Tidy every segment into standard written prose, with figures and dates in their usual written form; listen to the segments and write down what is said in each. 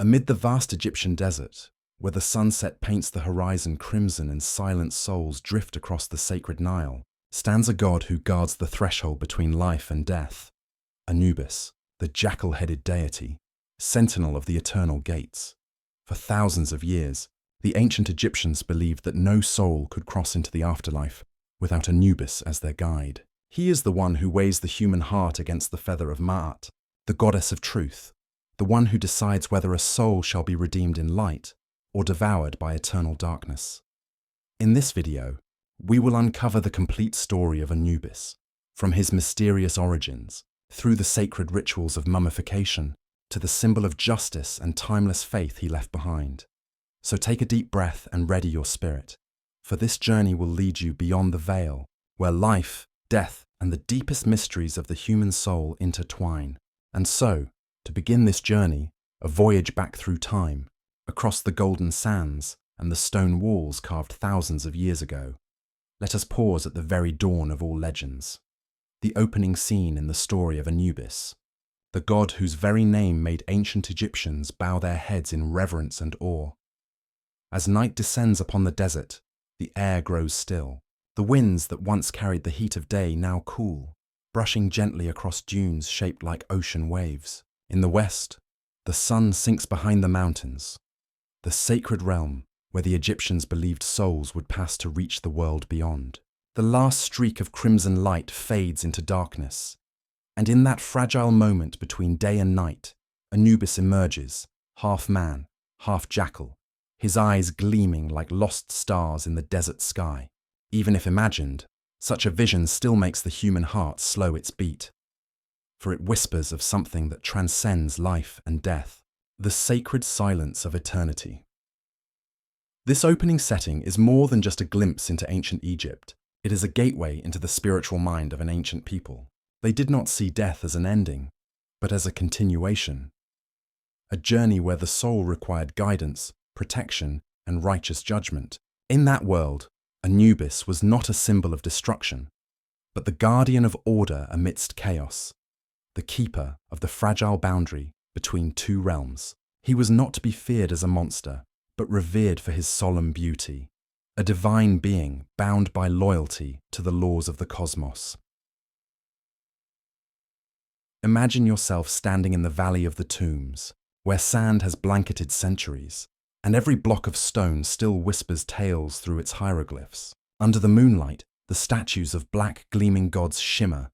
Amid the vast Egyptian desert, where the sunset paints the horizon crimson and silent souls drift across the sacred Nile, stands a god who guards the threshold between life and death. Anubis, the jackal-headed deity, sentinel of the eternal gates. For thousands of years, the ancient Egyptians believed that no soul could cross into the afterlife without Anubis as their guide. He is the one who weighs the human heart against the feather of Ma'at, the goddess of truth, the one who decides whether a soul shall be redeemed in light or devoured by eternal darkness. In this video, we will uncover the complete story of Anubis, from his mysterious origins, through the sacred rituals of mummification, to the symbol of justice and timeless faith he left behind. So take a deep breath and ready your spirit, for this journey will lead you beyond the veil, where life, death, and the deepest mysteries of the human soul intertwine. And so, to begin this journey, a voyage back through time, across the golden sands and the stone walls carved thousands of years ago, let us pause at the very dawn of all legends. The opening scene in the story of Anubis, the god whose very name made ancient Egyptians bow their heads in reverence and awe. As night descends upon the desert, the air grows still. The winds that once carried the heat of day now cool, brushing gently across dunes shaped like ocean waves. In the west, the sun sinks behind the mountains, the sacred realm where the Egyptians believed souls would pass to reach the world beyond. The last streak of crimson light fades into darkness, and in that fragile moment between day and night, Anubis emerges, half man, half jackal, his eyes gleaming like lost stars in the desert sky. Even if imagined, such a vision still makes the human heart slow its beat, for it whispers of something that transcends life and death, the sacred silence of eternity. This opening setting is more than just a glimpse into ancient Egypt. It is a gateway into the spiritual mind of an ancient people. They did not see death as an ending, but as a continuation. A journey where the soul required guidance, protection, and righteous judgment. In that world, Anubis was not a symbol of destruction, but the guardian of order amidst chaos, the keeper of the fragile boundary between two realms. He was not to be feared as a monster, but revered for his solemn beauty, a divine being bound by loyalty to the laws of the cosmos. Imagine yourself standing in the Valley of the Tombs, where sand has blanketed centuries, and every block of stone still whispers tales through its hieroglyphs. Under the moonlight, the statues of black gleaming gods shimmer,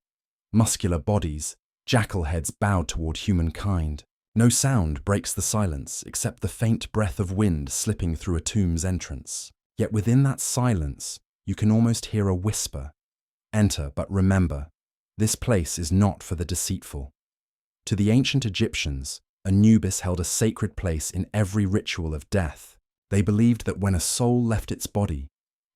muscular bodies, jackal heads bowed toward humankind. No sound breaks the silence except the faint breath of wind slipping through a tomb's entrance. Yet within that silence, you can almost hear a whisper. Enter, but remember, this place is not for the deceitful. To the ancient Egyptians, Anubis held a sacred place in every ritual of death. They believed that when a soul left its body,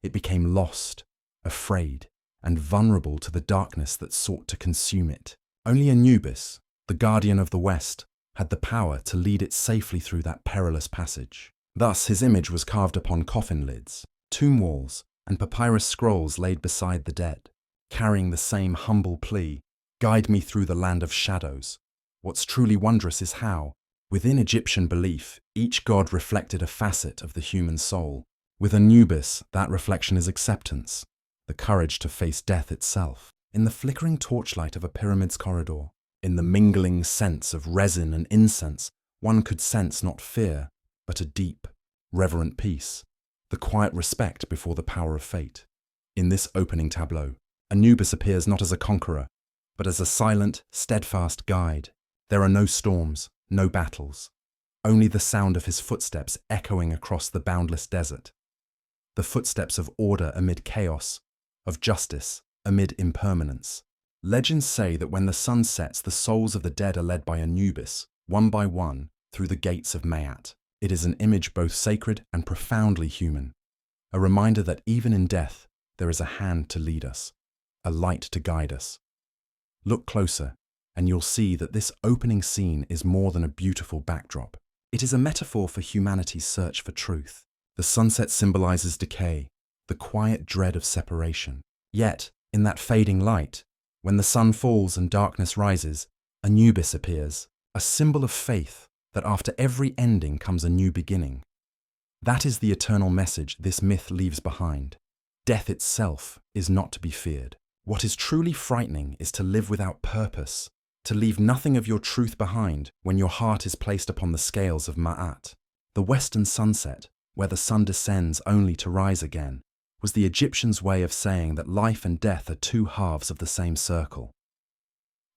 it became lost, afraid, and vulnerable to the darkness that sought to consume it. Only Anubis, the guardian of the West, had the power to lead it safely through that perilous passage. Thus, his image was carved upon coffin lids, tomb walls, and papyrus scrolls laid beside the dead, carrying the same humble plea, "Guide me through the land of shadows." What's truly wondrous is how, within Egyptian belief, each god reflected a facet of the human soul. With Anubis, that reflection is acceptance, the courage to face death itself. In the flickering torchlight of a pyramid's corridor, in the mingling scents of resin and incense, one could sense not fear, but a deep, reverent peace, the quiet respect before the power of fate. In this opening tableau, Anubis appears not as a conqueror, but as a silent, steadfast guide. There are no storms, no battles, only the sound of his footsteps echoing across the boundless desert. The footsteps of order amid chaos, of justice amid impermanence. Legends say that when the sun sets, the souls of the dead are led by Anubis, one by one, through the gates of Ma'at. It is an image both sacred and profoundly human, a reminder that even in death, there is a hand to lead us, a light to guide us. Look closer, and you'll see that this opening scene is more than a beautiful backdrop. It is a metaphor for humanity's search for truth. The sunset symbolizes decay, the quiet dread of separation. Yet, in that fading light, when the sun falls and darkness rises, Anubis appears, a symbol of faith, that after every ending comes a new beginning. That is the eternal message this myth leaves behind. Death itself is not to be feared. What is truly frightening is to live without purpose, to leave nothing of your truth behind when your heart is placed upon the scales of Ma'at. The western sunset, where the sun descends only to rise again, was the Egyptians' way of saying that life and death are two halves of the same circle.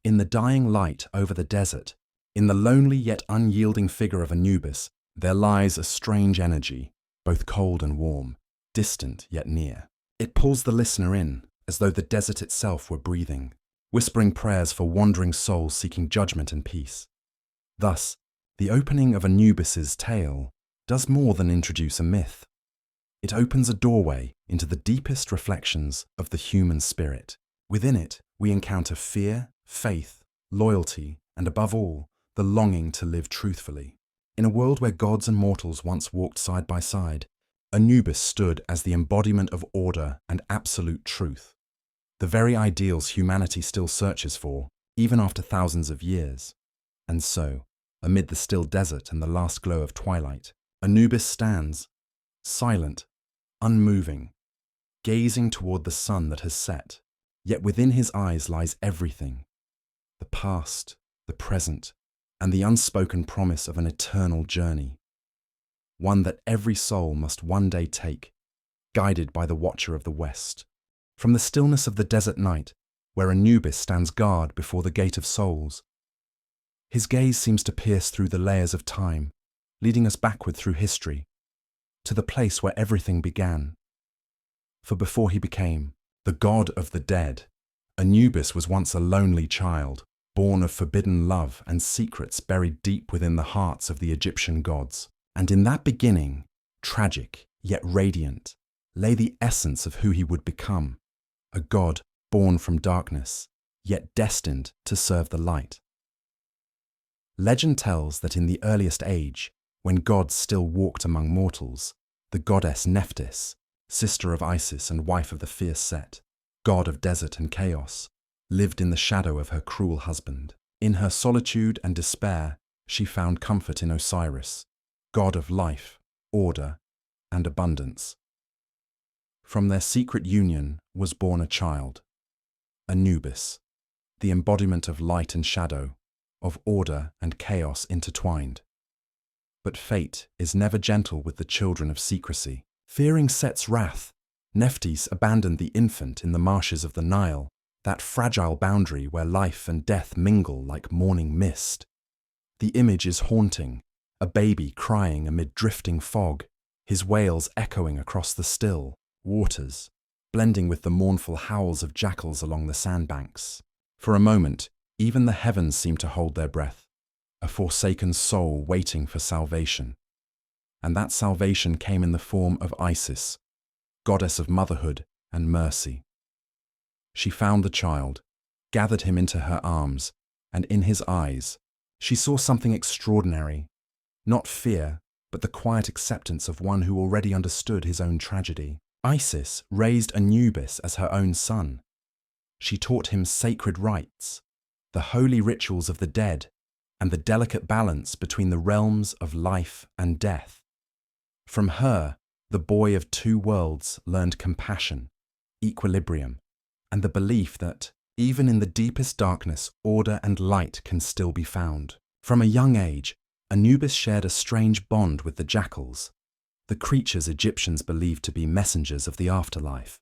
In the dying light over the desert, in the lonely yet unyielding figure of Anubis, there lies a strange energy, both cold and warm, distant yet near. It pulls the listener in, as though the desert itself were breathing, whispering prayers for wandering souls seeking judgment and peace. Thus, the opening of Anubis's tale does more than introduce a myth. It opens a doorway into the deepest reflections of the human spirit. Within it, we encounter fear, faith, loyalty, and above all, the longing to live truthfully. In a world where gods and mortals once walked side by side, Anubis stood as the embodiment of order and absolute truth, the very ideals humanity still searches for, even after thousands of years. And so, amid the still desert and the last glow of twilight, Anubis stands, silent, unmoving, gazing toward the sun that has set, yet within his eyes lies everything: the past, the present, and the unspoken promise of an eternal journey, one that every soul must one day take, guided by the Watcher of the West. From the stillness of the desert night, where Anubis stands guard before the gate of souls, his gaze seems to pierce through the layers of time, leading us backward through history, to the place where everything began. For before he became the god of the dead, Anubis was once a lonely child, born of forbidden love and secrets buried deep within the hearts of the Egyptian gods. And in that beginning, tragic yet radiant, lay the essence of who he would become, a god born from darkness, yet destined to serve the light. Legend tells that in the earliest age, when gods still walked among mortals, the goddess Nephthys, sister of Isis and wife of the fierce Set, god of desert and chaos, lived in the shadow of her cruel husband. In her solitude and despair, she found comfort in Osiris, god of life, order, and abundance. From their secret union was born a child, Anubis, the embodiment of light and shadow, of order and chaos intertwined. But fate is never gentle with the children of secrecy. Fearing Set's wrath, Nephthys abandoned the infant in the marshes of the Nile, that fragile boundary where life and death mingle like morning mist. The image is haunting, a baby crying amid drifting fog, his wails echoing across the still waters, blending with the mournful howls of jackals along the sandbanks. For a moment, even the heavens seemed to hold their breath, a forsaken soul waiting for salvation. And that salvation came in the form of Isis, goddess of motherhood and mercy. She found the child, gathered him into her arms, and in his eyes, she saw something extraordinary, not fear, but the quiet acceptance of one who already understood his own tragedy. Isis raised Anubis as her own son. She taught him sacred rites, the holy rituals of the dead, and the delicate balance between the realms of life and death. From her, the boy of two worlds learned compassion, equilibrium, and the belief that, even in the deepest darkness, order and light can still be found. From a young age, Anubis shared a strange bond with the jackals, the creatures Egyptians believed to be messengers of the afterlife.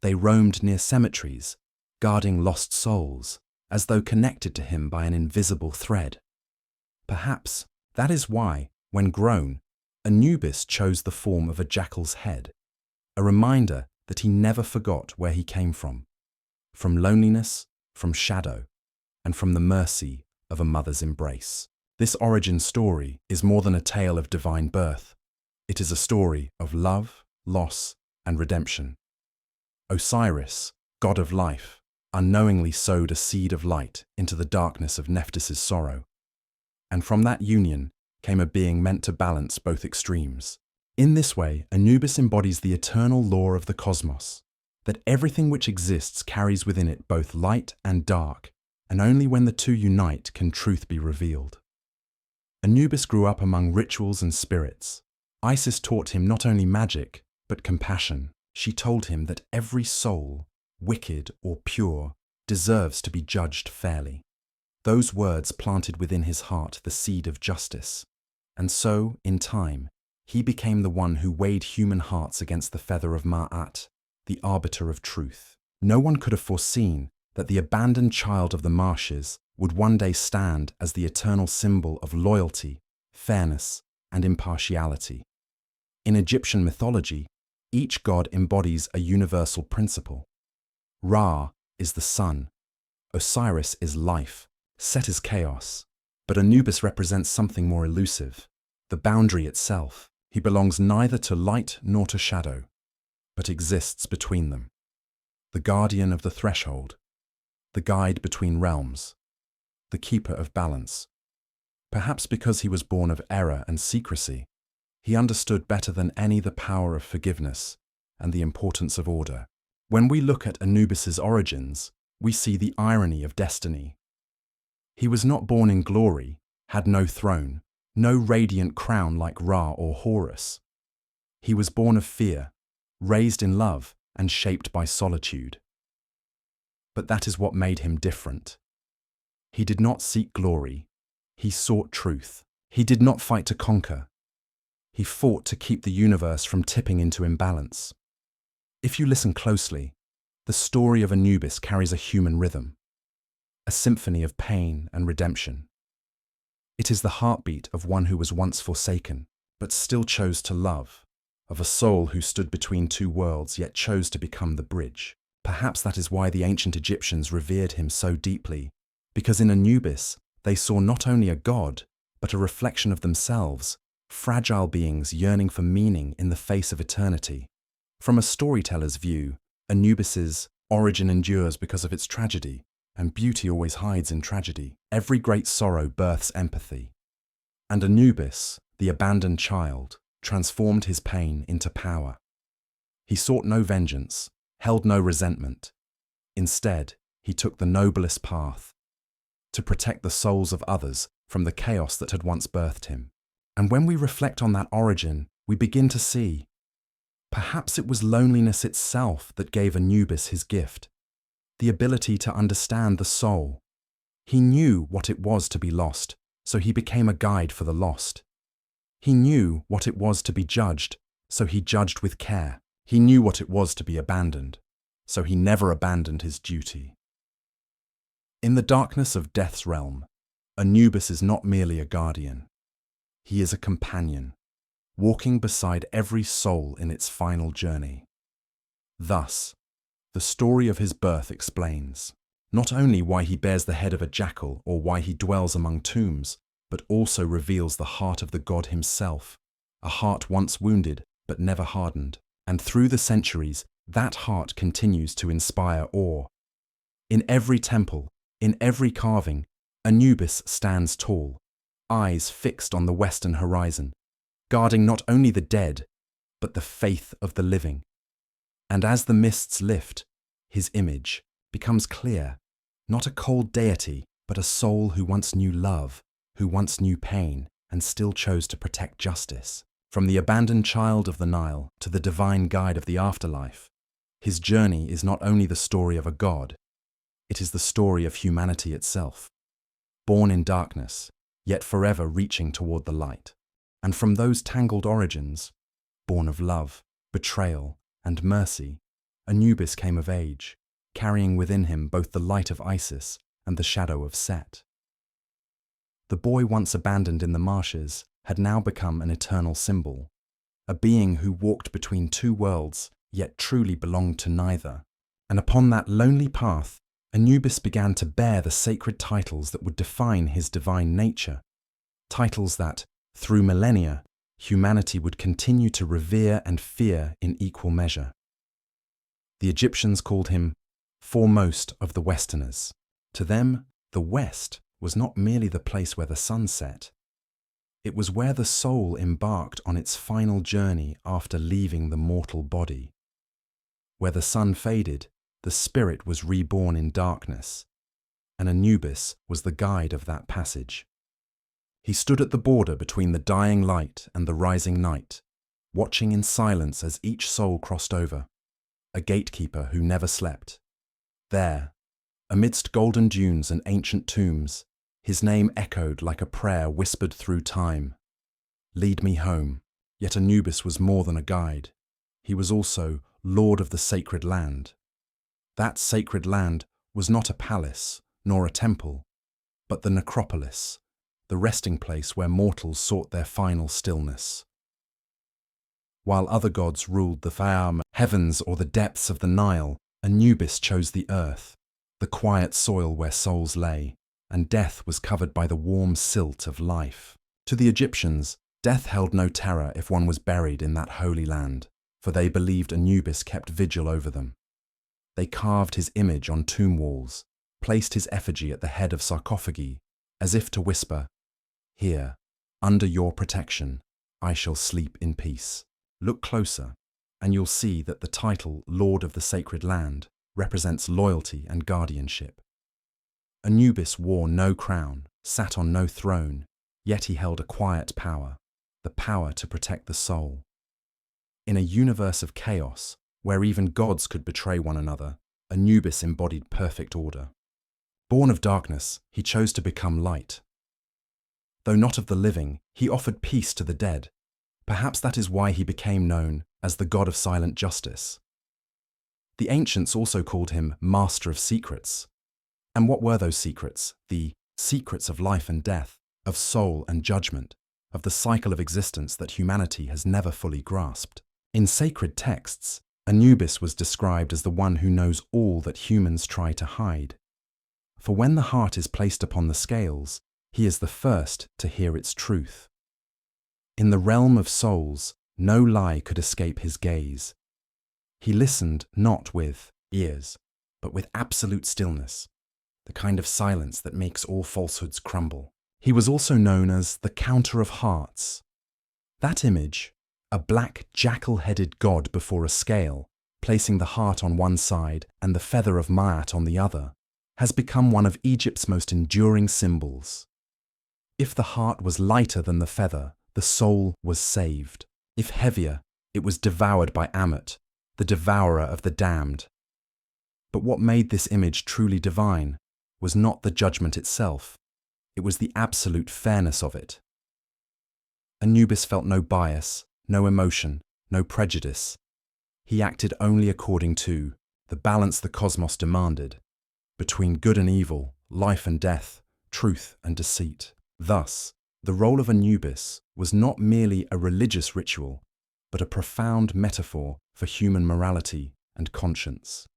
They roamed near cemeteries, guarding lost souls, as though connected to him by an invisible thread. Perhaps that is why, when grown, Anubis chose the form of a jackal's head, a reminder that he never forgot where he came from loneliness, from shadow, and from the mercy of a mother's embrace. This origin story is more than a tale of divine birth. It is a story of love, loss, and redemption. Osiris, god of life, unknowingly sowed a seed of light into the darkness of Nephthys' sorrow. And from that union came a being meant to balance both extremes. In this way, Anubis embodies the eternal law of the cosmos, that everything which exists carries within it both light and dark, and only when the two unite can truth be revealed. Anubis grew up among rituals and spirits. Isis taught him not only magic, but compassion. She told him that every soul, wicked or pure, deserves to be judged fairly. Those words planted within his heart the seed of justice. And so, in time, he became the one who weighed human hearts against the feather of Ma'at, the arbiter of truth. No one could have foreseen that the abandoned child of the marshes would one day stand as the eternal symbol of loyalty, fairness, and impartiality. In Egyptian mythology, each god embodies a universal principle. Ra is the sun, Osiris is life, Set is chaos, but Anubis represents something more elusive, the boundary itself. He belongs neither to light nor to shadow, but exists between them. The guardian of the threshold, the guide between realms, the keeper of balance. Perhaps because he was born of error and secrecy, he understood better than any the power of forgiveness and the importance of order. When we look at Anubis's origins, we see the irony of destiny. He was not born in glory, had no throne, no radiant crown like Ra or Horus. He was born of fear, raised in love, and shaped by solitude. But that is what made him different. He did not seek glory, he sought truth. He did not fight to conquer. He fought to keep the universe from tipping into imbalance. If you listen closely, the story of Anubis carries a human rhythm, a symphony of pain and redemption. It is the heartbeat of one who was once forsaken, but still chose to love, of a soul who stood between two worlds yet chose to become the bridge. Perhaps that is why the ancient Egyptians revered him so deeply, because in Anubis they saw not only a god, but a reflection of themselves, fragile beings yearning for meaning in the face of eternity. From a storyteller's view, Anubis's origin endures because of its tragedy, and beauty always hides in tragedy. Every great sorrow births empathy. And Anubis, the abandoned child, transformed his pain into power. He sought no vengeance, held no resentment. Instead, he took the noblest path, to protect the souls of others from the chaos that had once birthed him. And when we reflect on that origin, we begin to see, perhaps it was loneliness itself that gave Anubis his gift, the ability to understand the soul. He knew what it was to be lost, so he became a guide for the lost. He knew what it was to be judged, so he judged with care. He knew what it was to be abandoned, so he never abandoned his duty. In the darkness of death's realm, Anubis is not merely a guardian. He is a companion, walking beside every soul in its final journey. Thus, the story of his birth explains not only why he bears the head of a jackal or why he dwells among tombs, but also reveals the heart of the god himself, a heart once wounded but never hardened. And through the centuries, that heart continues to inspire awe. In every temple, in every carving, Anubis stands tall, eyes fixed on the western horizon, guarding not only the dead, but the faith of the living. And as the mists lift, his image becomes clear, not a cold deity, but a soul who once knew love, who once knew pain, and still chose to protect justice. From the abandoned child of the Nile to the divine guide of the afterlife, his journey is not only the story of a god, it is the story of humanity itself, born in darkness, yet forever reaching toward the light. And from those tangled origins, born of love, betrayal, and mercy, Anubis came of age, carrying within him both the light of Isis and the shadow of Set. The boy once abandoned in the marshes had now become an eternal symbol, a being who walked between two worlds, yet truly belonged to neither. And upon that lonely path, Anubis began to bear the sacred titles that would define his divine nature, titles that, through millennia, humanity would continue to revere and fear in equal measure. The Egyptians called him foremost of the Westerners. To them, the West was not merely the place where the sun set. It was where the soul embarked on its final journey after leaving the mortal body. Where the sun faded, the spirit was reborn in darkness, and Anubis was the guide of that passage. He stood at the border between the dying light and the rising night, watching in silence as each soul crossed over, a gatekeeper who never slept. There, amidst golden dunes and ancient tombs, his name echoed like a prayer whispered through time. Lead me home. Yet Anubis was more than a guide. He was also Lord of the sacred land. That sacred land was not a palace, nor a temple, but the necropolis, the resting place where mortals sought their final stillness. While other gods ruled the heavens or the depths of the Nile, Anubis chose the earth, the quiet soil where souls lay, and death was covered by the warm silt of life. To the Egyptians, death held no terror if one was buried in that holy land, for they believed Anubis kept vigil over them. They carved his image on tomb walls, placed his effigy at the head of sarcophagi, as if to whisper, "Here, under your protection, I shall sleep in peace." Look closer, and you'll see that the title Lord of the Sacred Land represents loyalty and guardianship. Anubis wore no crown, sat on no throne, yet he held a quiet power, the power to protect the soul. In a universe of chaos, where even gods could betray one another, Anubis embodied perfect order. Born of darkness, he chose to become light. Though not of the living, he offered peace to the dead. Perhaps that is why he became known as the god of silent justice. The ancients also called him Master of Secrets. And what were those secrets? The secrets of life and death, of soul and judgment, of the cycle of existence that humanity has never fully grasped. In sacred texts, Anubis was described as the one who knows all that humans try to hide. For when the heart is placed upon the scales, he is the first to hear its truth. In the realm of souls, no lie could escape his gaze. He listened not with ears, but with absolute stillness, the kind of silence that makes all falsehoods crumble. He was also known as the counter of hearts. That image, a black jackal-headed god before a scale, placing the heart on one side and the feather of Maat on the other, has become one of Egypt's most enduring symbols. If the heart was lighter than the feather, the soul was saved. If heavier, it was devoured by Ammit, the devourer of the damned. But what made this image truly divine was not the judgment itself, it was the absolute fairness of it. Anubis felt no bias, no emotion, no prejudice. He acted only according to the balance the cosmos demanded, between good and evil, life and death, truth and deceit. Thus, the role of Anubis was not merely a religious ritual, but a profound metaphor for human morality and conscience.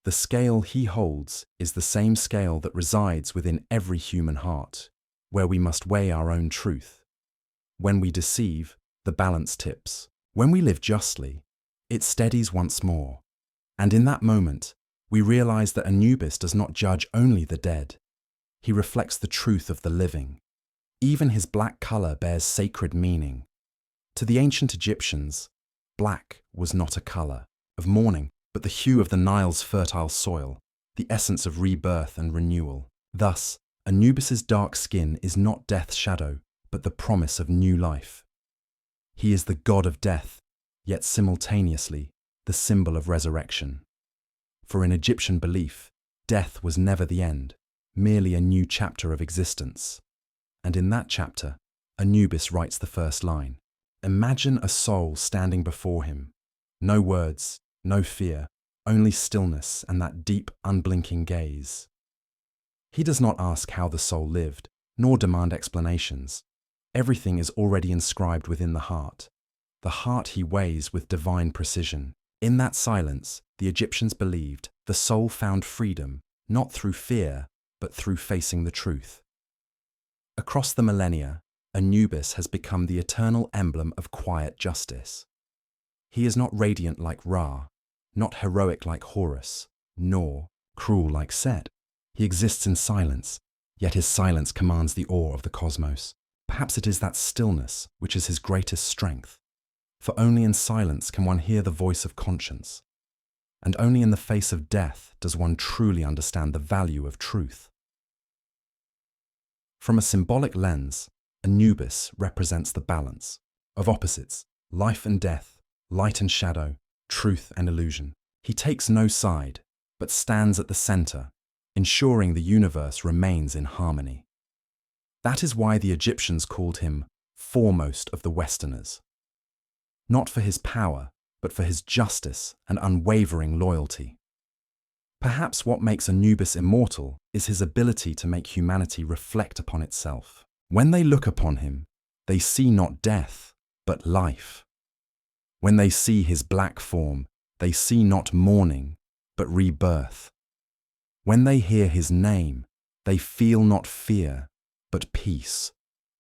The scale he holds is the same scale that resides within every human heart, where we must weigh our own truth. When we deceive, the balance tips. When we live justly, it steadies once more. And in that moment, we realize that Anubis does not judge only the dead. He reflects the truth of the living. Even his black color bears sacred meaning. To the ancient Egyptians, black was not a color of mourning, but the hue of the Nile's fertile soil, the essence of rebirth and renewal. Thus, Anubis's dark skin is not death's shadow, but the promise of new life. He is the god of death, yet simultaneously the symbol of resurrection. For in Egyptian belief, death was never the end, merely a new chapter of existence. And in that chapter, Anubis writes the first line. Imagine a soul standing before him. No words, no fear, only stillness and that deep, unblinking gaze. He does not ask how the soul lived, nor demand explanations. Everything is already inscribed within the heart. The heart he weighs with divine precision. In that silence, the Egyptians believed the soul found freedom, not through fear, but through facing the truth. Across the millennia, Anubis has become the eternal emblem of quiet justice. He is not radiant like Ra, not heroic like Horus, nor cruel like Set. He exists in silence, yet his silence commands the awe of the cosmos. Perhaps it is that stillness which is his greatest strength. For only in silence can one hear the voice of conscience, and only in the face of death does one truly understand the value of truth. From a symbolic lens, Anubis represents the balance of opposites, life and death, light and shadow, truth and illusion. He takes no side, but stands at the center, ensuring the universe remains in harmony. That is why the Egyptians called him foremost of the Westerners. Not for his power, but for his justice and unwavering loyalty. Perhaps what makes Anubis immortal is his ability to make humanity reflect upon itself. When they look upon him, they see not death, but life. When they see his black form, they see not mourning, but rebirth. When they hear his name, they feel not fear, but peace,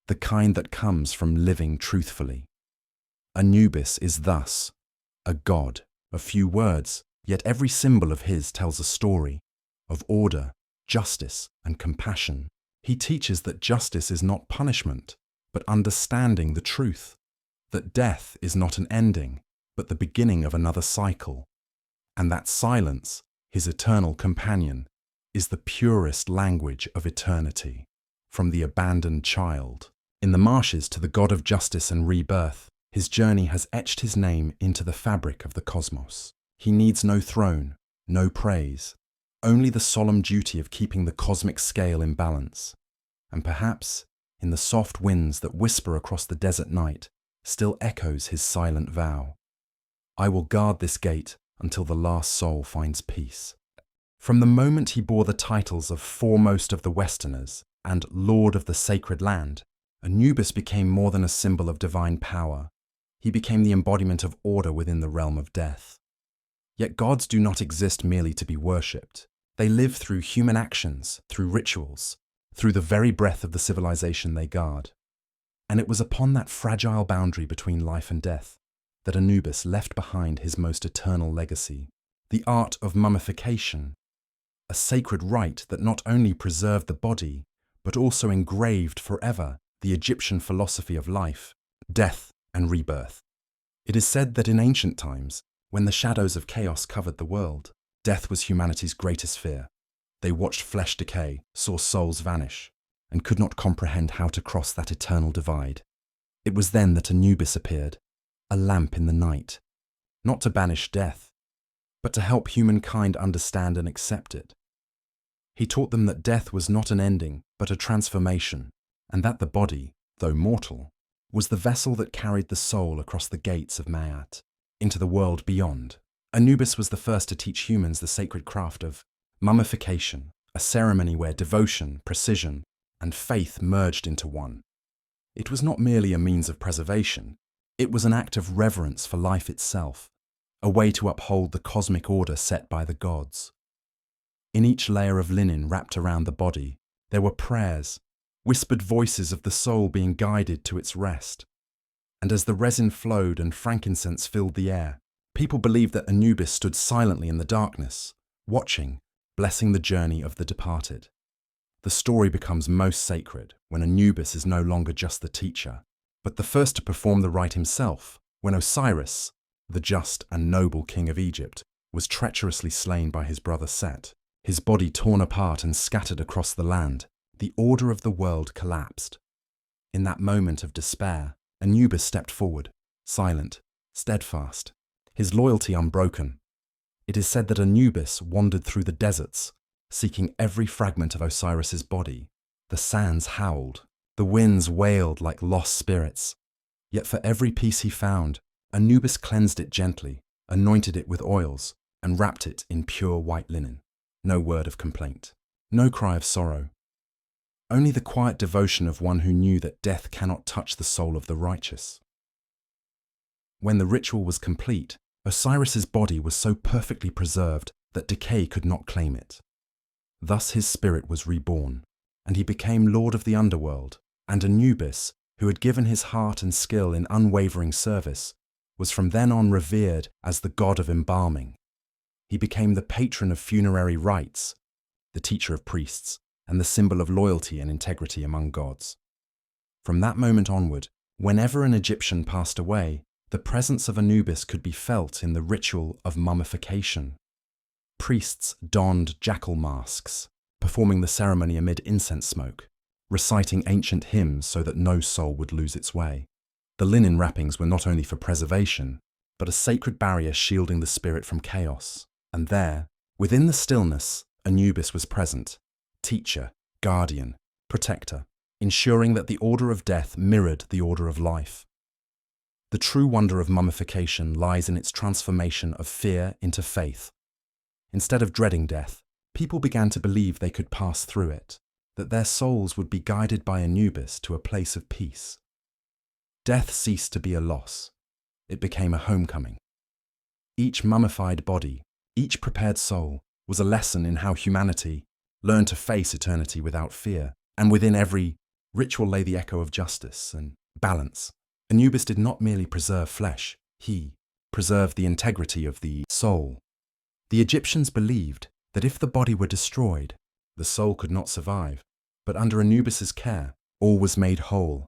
the kind that comes from living truthfully. Anubis is thus a god of few words, yet every symbol of his tells a story of order, justice, and compassion. He teaches that justice is not punishment, but understanding the truth, that death is not an ending, but the beginning of another cycle, and that silence, his eternal companion, is the purest language of eternity. From the abandoned child in the marshes to the god of justice and rebirth, his journey has etched his name into the fabric of the cosmos. He needs no throne, no praise, only the solemn duty of keeping the cosmic scale in balance. And perhaps, in the soft winds that whisper across the desert night, still echoes his silent vow. I will guard this gate until the last soul finds peace. From the moment he bore the titles of foremost of the Westerners and Lord of the Sacred Land, Anubis became more than a symbol of divine power. He became the embodiment of order within the realm of death. Yet gods do not exist merely to be worshipped. They live through human actions, through rituals, through the very breath of the civilization they guard. And it was upon that fragile boundary between life and death that Anubis left behind his most eternal legacy, the art of mummification, a sacred rite that not only preserved the body, but also engraved forever the Egyptian philosophy of life, death, and rebirth. It is said that in ancient times, when the shadows of chaos covered the world, death was humanity's greatest fear. They watched flesh decay, saw souls vanish, and could not comprehend how to cross that eternal divide. It was then that Anubis appeared, a lamp in the night, not to banish death, but to help humankind understand and accept it. He taught them that death was not an ending, but a transformation, and that the body, though mortal, was the vessel that carried the soul across the gates of Maat, into the world beyond. Anubis was the first to teach humans the sacred craft of mummification, a ceremony where devotion, precision, and faith merged into one. It was not merely a means of preservation, it was an act of reverence for life itself, a way to uphold the cosmic order set by the gods. In each layer of linen wrapped around the body, there were prayers, whispered voices of the soul being guided to its rest. And as the resin flowed and frankincense filled the air, people believed that Anubis stood silently in the darkness, watching, blessing the journey of the departed. The story becomes most sacred when Anubis is no longer just the teacher, but the first to perform the rite himself, when Osiris, the just and noble king of Egypt, was treacherously slain by his brother Set. His body torn apart and scattered across the land, the order of the world collapsed. In that moment of despair, Anubis stepped forward, silent, steadfast, his loyalty unbroken. It is said that Anubis wandered through the deserts, seeking every fragment of Osiris's body. The sands howled, the winds wailed like lost spirits. Yet for every piece he found, Anubis cleansed it gently, anointed it with oils, and wrapped it in pure white linen. No word of complaint, no cry of sorrow. Only the quiet devotion of one who knew that death cannot touch the soul of the righteous. When the ritual was complete, Osiris's body was so perfectly preserved that decay could not claim it. Thus his spirit was reborn, and he became lord of the underworld, and Anubis, who had given his heart and skill in unwavering service, was from then on revered as the god of embalming. He became the patron of funerary rites, the teacher of priests, and the symbol of loyalty and integrity among gods. From that moment onward, whenever an Egyptian passed away, the presence of Anubis could be felt in the ritual of mummification. Priests donned jackal masks, performing the ceremony amid incense smoke, reciting ancient hymns so that no soul would lose its way. The linen wrappings were not only for preservation, but a sacred barrier shielding the spirit from chaos. And there, within the stillness, Anubis was present, teacher, guardian, protector, ensuring that the order of death mirrored the order of life. The true wonder of mummification lies in its transformation of fear into faith. Instead of dreading death, people began to believe they could pass through it, that their souls would be guided by Anubis to a place of peace. Death ceased to be a loss. It became a homecoming. Each mummified body, each prepared soul, was a lesson in how humanity learned to face eternity without fear, and within every ritual lay the echo of justice and balance. Anubis did not merely preserve flesh, he preserved the integrity of the soul. The Egyptians believed that if the body were destroyed, the soul could not survive, but under Anubis's care, all was made whole,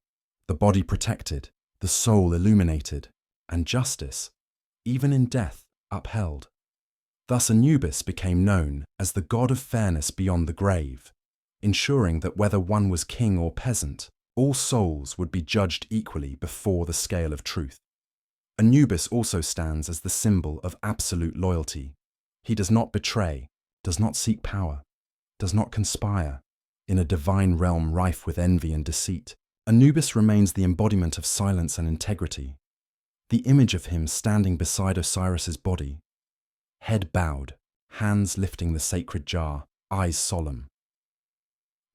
the body protected, the soul illuminated, and justice, even in death, upheld. Thus Anubis became known as the god of fairness beyond the grave, ensuring that whether one was king or peasant, all souls would be judged equally before the scale of truth. Anubis also stands as the symbol of absolute loyalty. He does not betray, does not seek power, does not conspire. In a divine realm rife with envy and deceit, Anubis remains the embodiment of silence and integrity. The image of him standing beside Osiris's body, head bowed, hands lifting the sacred jar, eyes solemn,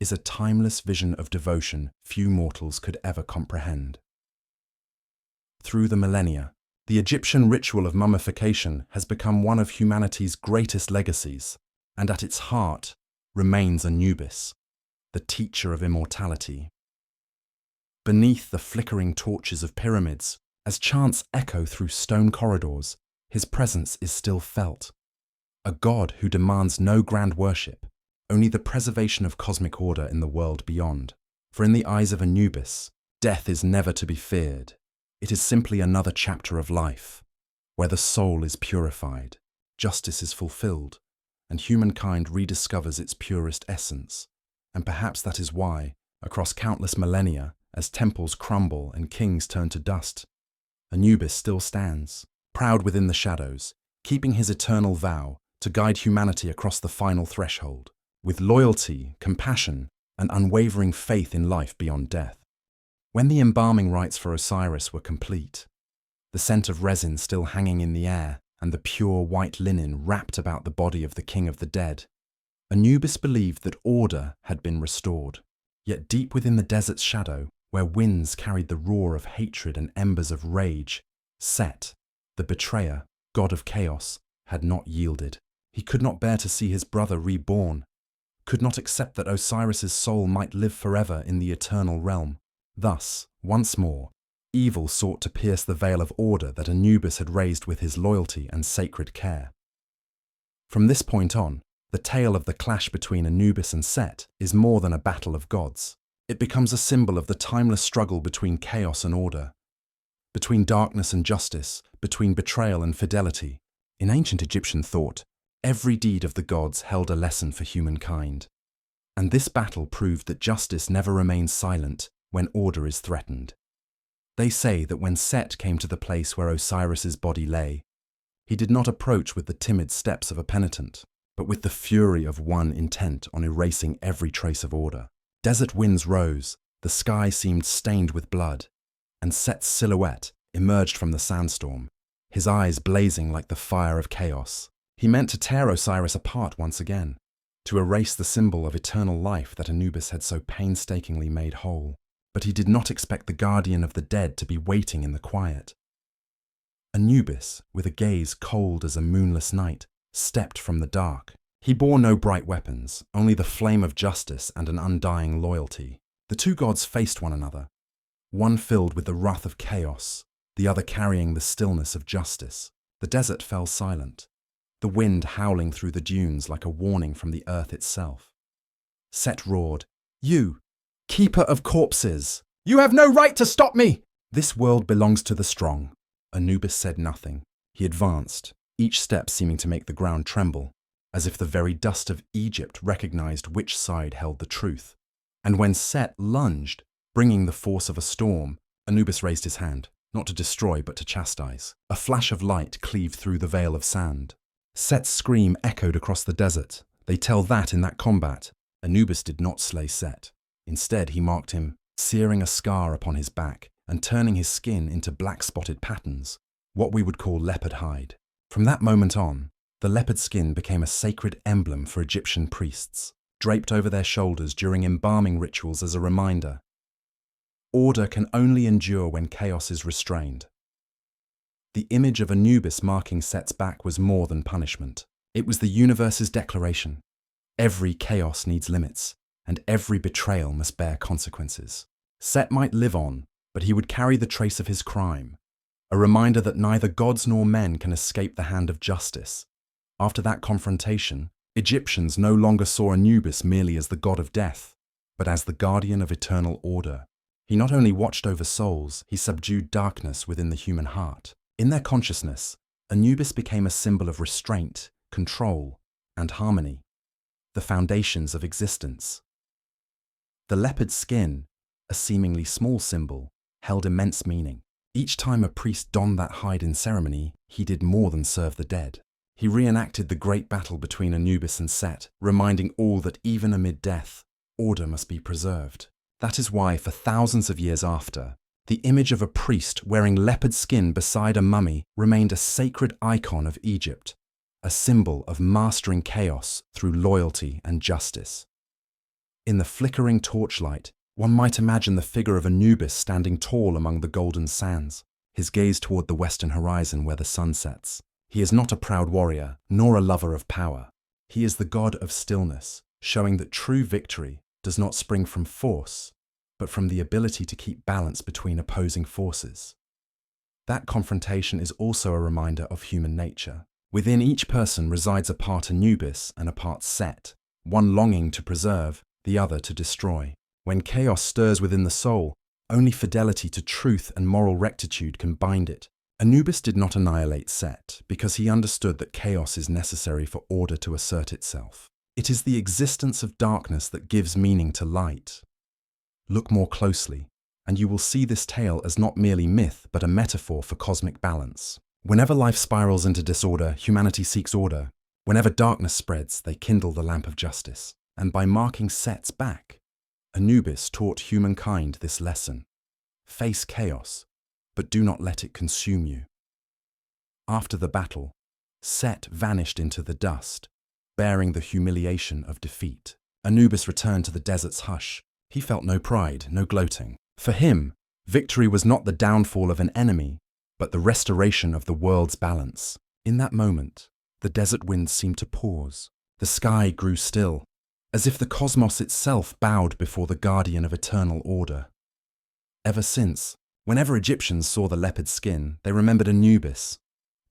is a timeless vision of devotion few mortals could ever comprehend. Through the millennia, the Egyptian ritual of mummification has become one of humanity's greatest legacies, and at its heart remains Anubis, the teacher of immortality. Beneath the flickering torches of pyramids, as chants echo through stone corridors, his presence is still felt. A god who demands no grand worship, only the preservation of cosmic order in the world beyond. For in the eyes of Anubis, death is never to be feared. It is simply another chapter of life, where the soul is purified, justice is fulfilled, and humankind rediscovers its purest essence. And perhaps that is why, across countless millennia, as temples crumble and kings turn to dust, Anubis still stands, proud within the shadows, keeping his eternal vow to guide humanity across the final threshold, with loyalty, compassion, and unwavering faith in life beyond death. When the embalming rites for Osiris were complete, the scent of resin still hanging in the air and the pure white linen wrapped about the body of the king of the dead, Anubis believed that order had been restored. Yet deep within the desert's shadow, where winds carried the roar of hatred and embers of rage, Set, the betrayer, god of chaos, had not yielded. He could not bear to see his brother reborn, could not accept that Osiris's soul might live forever in the eternal realm. Thus, once more, evil sought to pierce the veil of order that Anubis had raised with his loyalty and sacred care. From this point on, the tale of the clash between Anubis and Set is more than a battle of gods. It becomes a symbol of the timeless struggle between chaos and order, between darkness and justice, between betrayal and fidelity. In ancient Egyptian thought, every deed of the gods held a lesson for humankind. And this battle proved that justice never remains silent when order is threatened. They say that when Set came to the place where Osiris's body lay, he did not approach with the timid steps of a penitent, but with the fury of one intent on erasing every trace of order. Desert winds rose, the sky seemed stained with blood, and Set's silhouette emerged from the sandstorm, his eyes blazing like the fire of chaos. He meant to tear Osiris apart once again, to erase the symbol of eternal life that Anubis had so painstakingly made whole. But he did not expect the guardian of the dead to be waiting in the quiet. Anubis, with a gaze cold as a moonless night, stepped from the dark. He bore no bright weapons, only the flame of justice and an undying loyalty. The two gods faced one another, one filled with the wrath of chaos, the other carrying the stillness of justice. The desert fell silent, the wind howling through the dunes like a warning from the earth itself. Set roared, "You, keeper of corpses! You have no right to stop me!" "This world belongs to the strong." Anubis said nothing. He advanced, each step seeming to make the ground tremble, as if the very dust of Egypt recognized which side held the truth. And when Set lunged, bringing the force of a storm, Anubis raised his hand, not to destroy but to chastise. A flash of light cleaved through the veil of sand. Set's scream echoed across the desert. They tell that in that combat, Anubis did not slay Set. Instead, he marked him, searing a scar upon his back and turning his skin into black-spotted patterns, what we would call leopard hide. From that moment on, the leopard skin became a sacred emblem for Egyptian priests, draped over their shoulders during embalming rituals as a reminder. Order can only endure when chaos is restrained. The image of Anubis marking Set's back was more than punishment. It was the universe's declaration. Every chaos needs limits, and every betrayal must bear consequences. Set might live on, but he would carry the trace of his crime, a reminder that neither gods nor men can escape the hand of justice. After that confrontation, Egyptians no longer saw Anubis merely as the god of death, but as the guardian of eternal order. He not only watched over souls, he subdued darkness within the human heart. In their consciousness, Anubis became a symbol of restraint, control, and harmony, the foundations of existence. The leopard skin, a seemingly small symbol, held immense meaning. Each time a priest donned that hide in ceremony, he did more than serve the dead. He reenacted the great battle between Anubis and Set, reminding all that even amid death, order must be preserved. That is why, for thousands of years after, the image of a priest wearing leopard skin beside a mummy remained a sacred icon of Egypt, a symbol of mastering chaos through loyalty and justice. In the flickering torchlight, one might imagine the figure of Anubis standing tall among the golden sands, his gaze toward the western horizon where the sun sets. He is not a proud warrior, nor a lover of power. He is the god of stillness, showing that true victory does not spring from force, but from the ability to keep balance between opposing forces. That confrontation is also a reminder of human nature. Within each person resides a part Anubis and a part Set, one longing to preserve, the other to destroy. When chaos stirs within the soul, only fidelity to truth and moral rectitude can bind it. Anubis did not annihilate Set because he understood that chaos is necessary for order to assert itself. It is the existence of darkness that gives meaning to light. Look more closely, and you will see this tale as not merely myth but a metaphor for cosmic balance. Whenever life spirals into disorder, humanity seeks order. Whenever darkness spreads, they kindle the lamp of justice. And by marking Set's back, Anubis taught humankind this lesson. Face chaos, but do not let it consume you. After the battle, Set vanished into the dust, bearing the humiliation of defeat. Anubis returned to the desert's hush. He felt no pride, no gloating. For him, victory was not the downfall of an enemy, but the restoration of the world's balance. In that moment, the desert winds seemed to pause. The sky grew still, as if the cosmos itself bowed before the guardian of eternal order. Ever since, whenever Egyptians saw the leopard skin, they remembered Anubis,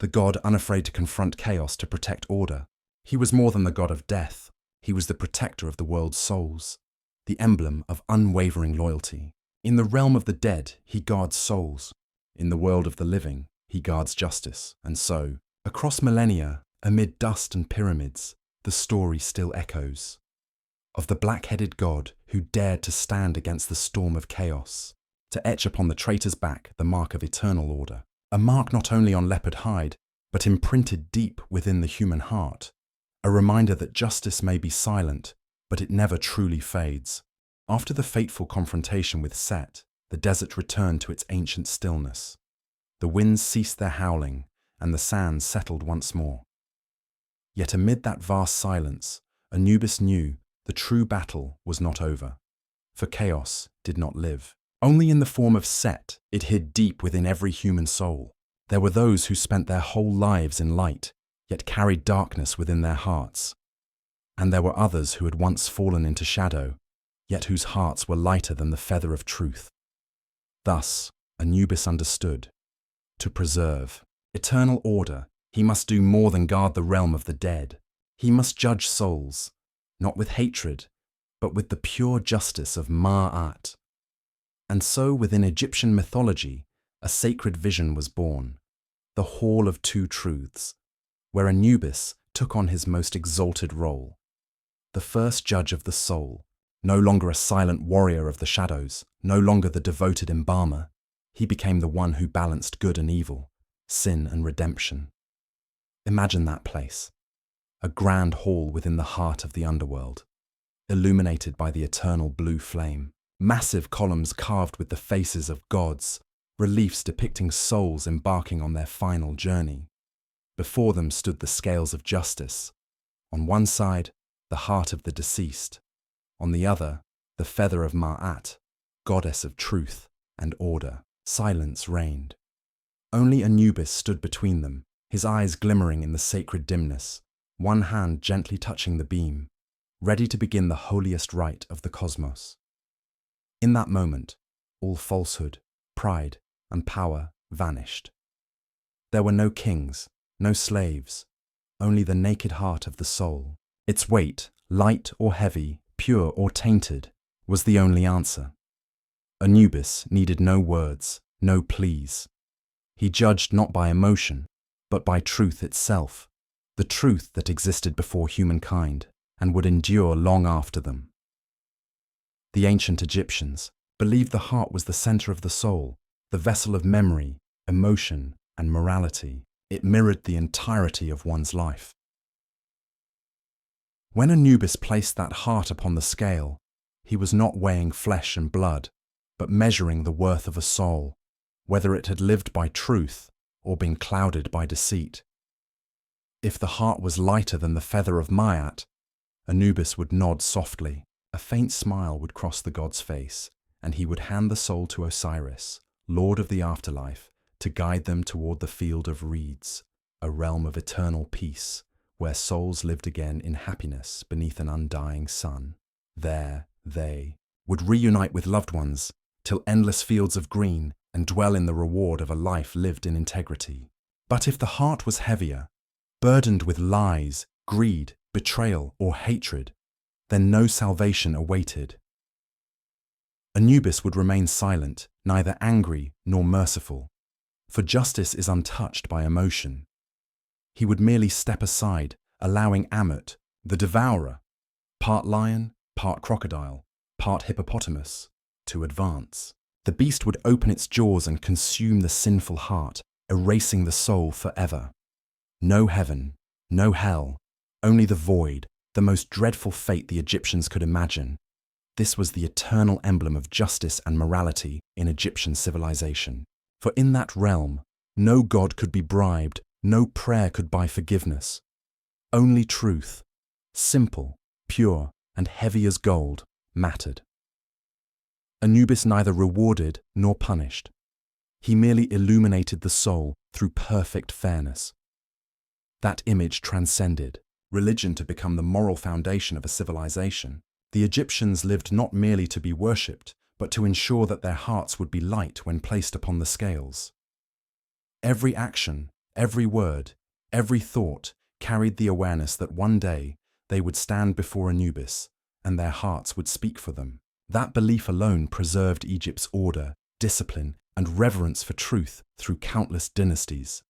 the god unafraid to confront chaos to protect order. He was more than the god of death. He was the protector of the world's souls, the emblem of unwavering loyalty. In the realm of the dead, he guards souls. In the world of the living, he guards justice. And so, across millennia, amid dust and pyramids, the story still echoes. Of the black-headed god who dared to stand against the storm of chaos, to etch upon the traitor's back the mark of eternal order. A mark not only on leopard hide, but imprinted deep within the human heart. A reminder that justice may be silent, but it never truly fades. After the fateful confrontation with Set, the desert returned to its ancient stillness. The winds ceased their howling, and the sands settled once more. Yet amid that vast silence, Anubis knew the true battle was not over. For chaos did not live. Only in the form of Set, it hid deep within every human soul. There were those who spent their whole lives in light, yet carried darkness within their hearts. And there were others who had once fallen into shadow, yet whose hearts were lighter than the feather of truth. Thus, Anubis understood. To preserve eternal order, he must do more than guard the realm of the dead. He must judge souls, not with hatred, but with the pure justice of Ma'at. And so, within Egyptian mythology, a sacred vision was born, the Hall of Two Truths, where Anubis took on his most exalted role, the first judge of the soul, No longer a silent warrior of the shadows, no longer the devoted embalmer, he became the one who balanced good and evil, sin and redemption. Imagine that place, a grand hall within the heart of the underworld, illuminated by the eternal blue flame, massive columns carved with the faces of gods, reliefs depicting souls embarking on their final journey. Before them stood the scales of justice. On one side, the heart of the deceased. On the other, the feather of Ma'at, goddess of truth and order. Silence reigned. Only Anubis stood between them, his eyes glimmering in the sacred dimness, one hand gently touching the beam, ready to begin the holiest rite of the cosmos. In that moment, all falsehood, pride, and power vanished. There were no kings, no slaves, only the naked heart of the soul. Its weight, light or heavy, pure or tainted, was the only answer. Anubis needed no words, no pleas. He judged not by emotion, but by truth itself, the truth that existed before humankind and would endure long after them. The ancient Egyptians believed the heart was the center of the soul, the vessel of memory, emotion, and morality. It mirrored the entirety of one's life. When Anubis placed that heart upon the scale, he was not weighing flesh and blood, but measuring the worth of a soul, whether it had lived by truth or been clouded by deceit. If the heart was lighter than the feather of Ma'at, Anubis would nod softly. A faint smile would cross the god's face, and he would hand the soul to Osiris, lord of the afterlife, to guide them toward the field of reeds, a realm of eternal peace, where souls lived again in happiness beneath an undying sun. There they would reunite with loved ones, till endless fields of green, and dwell in the reward of a life lived in integrity. But if the heart was heavier, burdened with lies, greed, betrayal, or hatred, then no salvation awaited. Anubis would remain silent, neither angry nor merciful, for justice is untouched by emotion. He would merely step aside, allowing Amut, the devourer, part lion, part crocodile, part hippopotamus, to advance. The beast would open its jaws and consume the sinful heart, erasing the soul forever. No heaven, no hell, only the void, the most dreadful fate the Egyptians could imagine. This was the eternal emblem of justice and morality in Egyptian civilization. For in that realm, no god could be bribed, no prayer could buy forgiveness. Only truth, simple, pure, and heavy as gold, mattered. Anubis neither rewarded nor punished. He merely illuminated the soul through perfect fairness. That image transcended religion to become the moral foundation of a civilization. The Egyptians lived not merely to be worshipped, but to ensure that their hearts would be light when placed upon the scales. Every action, every word, every thought carried the awareness that one day they would stand before Anubis and their hearts would speak for them. That belief alone preserved Egypt's order, discipline, and reverence for truth through countless dynasties.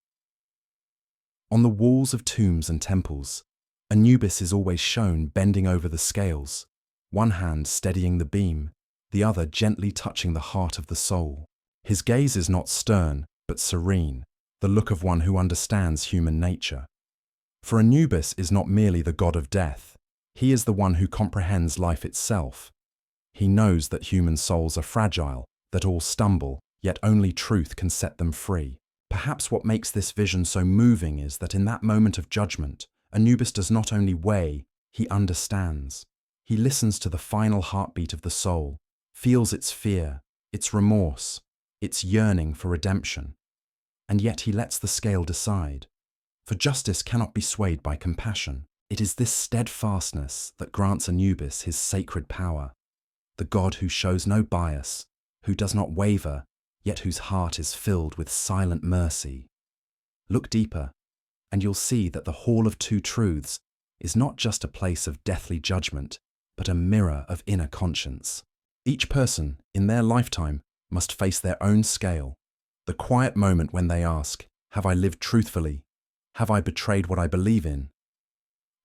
On the walls of tombs and temples, Anubis is always shown bending over the scales, one hand steadying the beam, the other gently touching the heart of the soul. His gaze is not stern, but serene, the look of one who understands human nature. For Anubis is not merely the god of death, he is the one who comprehends life itself. He knows that human souls are fragile, that all stumble, yet only truth can set them free. Perhaps what makes this vision so moving is that in that moment of judgment, Anubis does not only weigh, he understands. He listens to the final heartbeat of the soul, feels its fear, its remorse, its yearning for redemption. And yet he lets the scale decide. For justice cannot be swayed by compassion. It is this steadfastness that grants Anubis his sacred power, the god who shows no bias, who does not waver, yet whose heart is filled with silent mercy. Look deeper, and you'll see that the Hall of Two Truths is not just a place of deathly judgment, but a mirror of inner conscience. Each person, in their lifetime, must face their own scale, the quiet moment when they ask, have I lived truthfully? Have I betrayed what I believe in?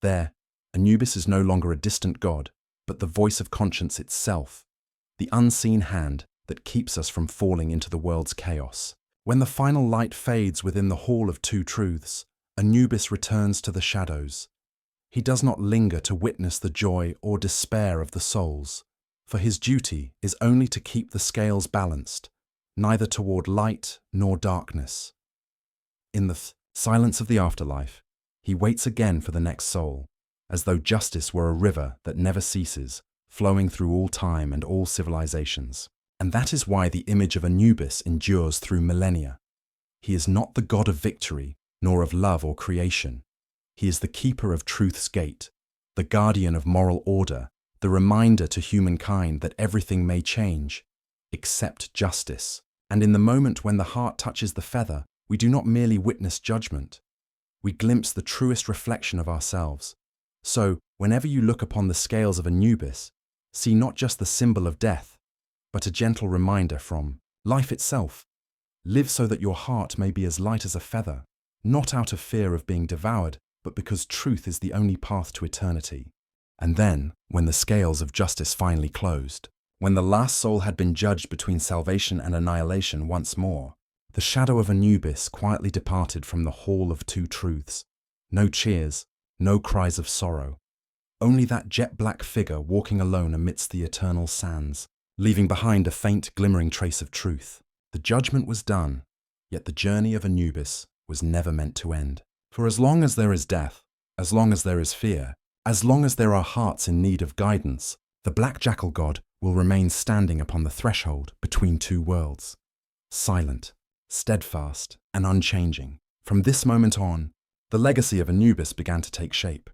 There, Anubis is no longer a distant god, but the voice of conscience itself, the unseen hand that keeps us from falling into the world's chaos. When the final light fades within the Hall of Two Truths, Anubis returns to the shadows. He does not linger to witness the joy or despair of the souls, for his duty is only to keep the scales balanced, neither toward light nor darkness. In the silence of the afterlife, he waits again for the next soul, as though justice were a river that never ceases, flowing through all time and all civilizations. And that is why the image of Anubis endures through millennia. He is not the god of victory, nor of love or creation. He is the keeper of truth's gate, the guardian of moral order, the reminder to humankind that everything may change, except justice. And in the moment when the heart touches the feather, we do not merely witness judgment. We glimpse the truest reflection of ourselves. So, whenever you look upon the scales of Anubis, see not just the symbol of death, but a gentle reminder from life itself. Live so that your heart may be as light as a feather, not out of fear of being devoured, but because truth is the only path to eternity. And then, when the scales of justice finally closed, when the last soul had been judged between salvation and annihilation once more, the shadow of Anubis quietly departed from the Hall of Two Truths. No cheers, no cries of sorrow, only that jet-black figure walking alone amidst the eternal sands, leaving behind a faint glimmering trace of truth. The judgment was done, yet the journey of Anubis was never meant to end. For as long as there is death, as long as there is fear, as long as there are hearts in need of guidance, the black jackal god will remain standing upon the threshold between two worlds, silent, steadfast, and unchanging. From this moment on, the legacy of Anubis began to take shape.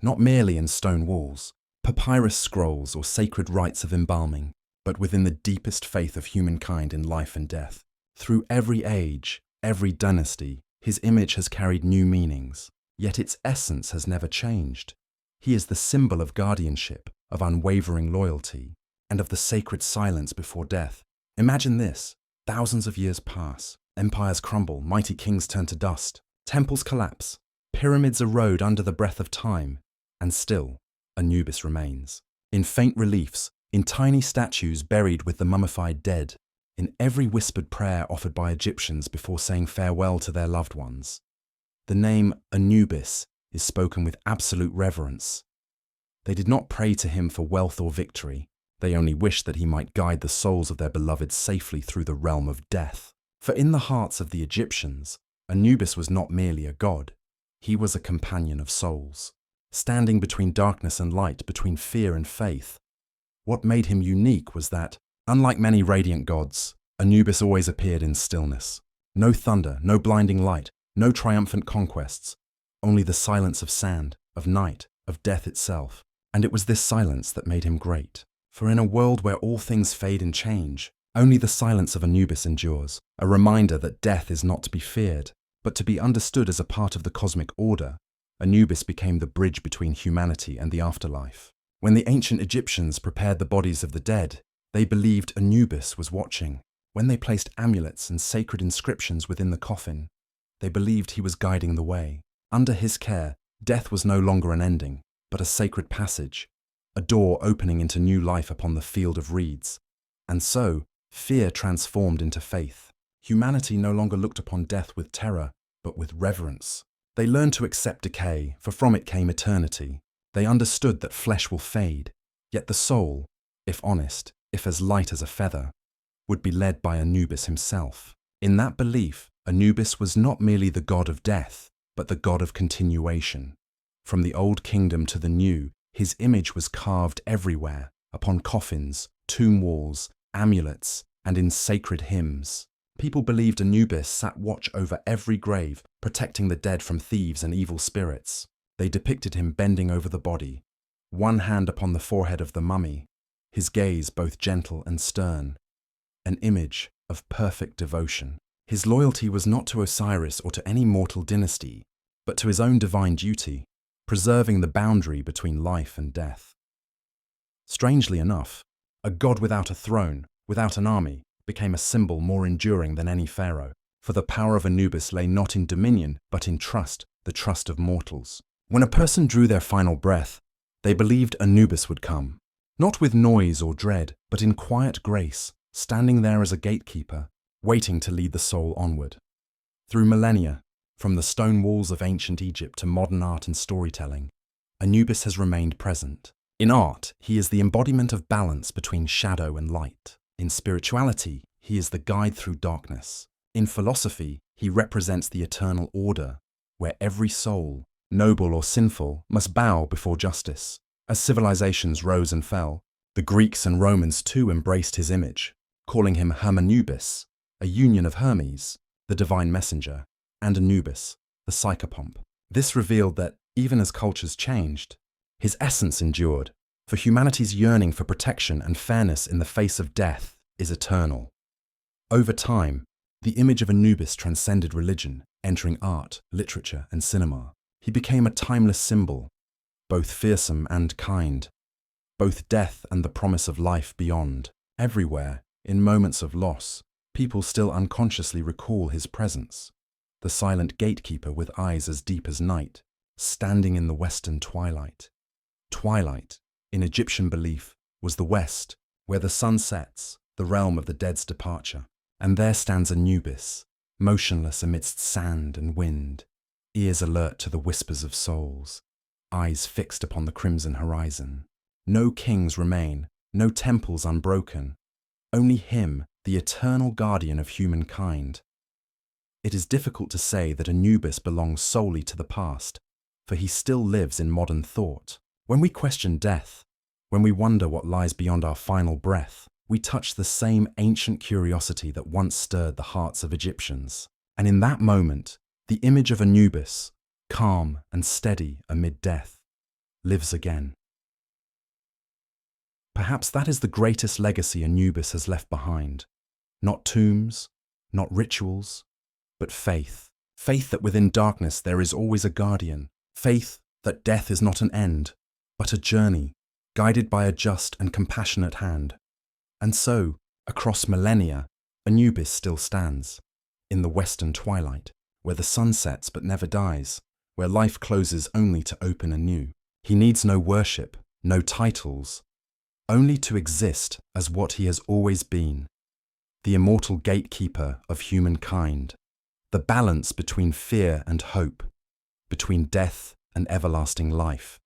Not merely in stone walls, papyrus scrolls, or sacred rites of embalming, but within the deepest faith of humankind in life and death. Through every age, every dynasty, his image has carried new meanings, yet its essence has never changed. He is the symbol of guardianship, of unwavering loyalty, and of the sacred silence before death. Imagine this: thousands of years pass, empires crumble, mighty kings turn to dust, temples collapse, pyramids erode under the breath of time, and still, Anubis remains. In faint reliefs, in tiny statues buried with the mummified dead, in every whispered prayer offered by Egyptians before saying farewell to their loved ones, the name Anubis is spoken with absolute reverence. They did not pray to him for wealth or victory. They only wished that he might guide the souls of their beloved safely through the realm of death. For in the hearts of the Egyptians, Anubis was not merely a god. He was a companion of souls, standing between darkness and light, between fear and faith. What made him unique was that, unlike many radiant gods, Anubis always appeared in stillness. No thunder, no blinding light, no triumphant conquests, only the silence of sand, of night, of death itself. And it was this silence that made him great. For in a world where all things fade and change, only the silence of Anubis endures, a reminder that death is not to be feared, but to be understood as a part of the cosmic order. Anubis became the bridge between humanity and the afterlife. When the ancient Egyptians prepared the bodies of the dead, they believed Anubis was watching. When they placed amulets and sacred inscriptions within the coffin, they believed he was guiding the way. Under his care, death was no longer an ending, but a sacred passage, a door opening into new life upon the field of reeds. And so, fear transformed into faith. Humanity no longer looked upon death with terror, but with reverence. They learned to accept decay, for from it came eternity. They understood that flesh will fade, yet the soul, if honest, if as light as a feather, would be led by Anubis himself. In that belief, Anubis was not merely the god of death, but the god of continuation. From the old kingdom to the new, his image was carved everywhere, upon coffins, tomb walls, amulets, and in sacred hymns. People believed Anubis sat watch over every grave, protecting the dead from thieves and evil spirits. They depicted him bending over the body, one hand upon the forehead of the mummy, his gaze both gentle and stern, an image of perfect devotion. His loyalty was not to Osiris or to any mortal dynasty, but to his own divine duty, preserving the boundary between life and death. Strangely enough, a god without a throne, without an army, became a symbol more enduring than any pharaoh, for the power of Anubis lay not in dominion, but in trust, the trust of mortals. When a person drew their final breath, They believed Anubis would come, not with noise or dread, but in quiet grace, standing there as a gatekeeper, waiting to lead the soul onward. Through millennia, from the stone walls of ancient Egypt to modern art and storytelling, Anubis has remained present. In art, he is the embodiment of balance between shadow and light. In spirituality, he is the guide through darkness. In philosophy, he represents the eternal order, where every soul, noble or sinful, must bow before justice. As civilizations rose and fell, the Greeks and Romans too embraced his image, calling him Hermanubis, a union of Hermes, the divine messenger, and Anubis, the psychopomp. This revealed that, even as cultures changed, his essence endured, for humanity's yearning for protection and fairness in the face of death is eternal. Over time, the image of Anubis transcended religion, entering art, literature, and cinema. He became a timeless symbol, both fearsome and kind, both death and the promise of life beyond. Everywhere, in moments of loss, people still unconsciously recall his presence, the silent gatekeeper with eyes as deep as night, standing in the western twilight. Twilight, in Egyptian belief, was the west, where the sun sets, the realm of the dead's departure. And there stands Anubis, motionless amidst sand and wind, ears alert to the whispers of souls, eyes fixed upon the crimson horizon. No kings remain, no temples unbroken, only him, the eternal guardian of humankind. It is difficult to say that Anubis belongs solely to the past, for he still lives in modern thought. When we question death, when we wonder what lies beyond our final breath, we touch the same ancient curiosity that once stirred the hearts of Egyptians. And in that moment, the image of Anubis, calm and steady amid death, lives again. Perhaps that is the greatest legacy Anubis has left behind. Not tombs, not rituals, but faith. Faith that within darkness there is always a guardian. Faith that death is not an end, but a journey, guided by a just and compassionate hand. And so, across millennia, Anubis still stands, in the western twilight, where the sun sets but never dies, where life closes only to open anew. He needs no worship, no titles, only to exist as what he has always been, the immortal gatekeeper of humankind, the balance between fear and hope, between death and everlasting life.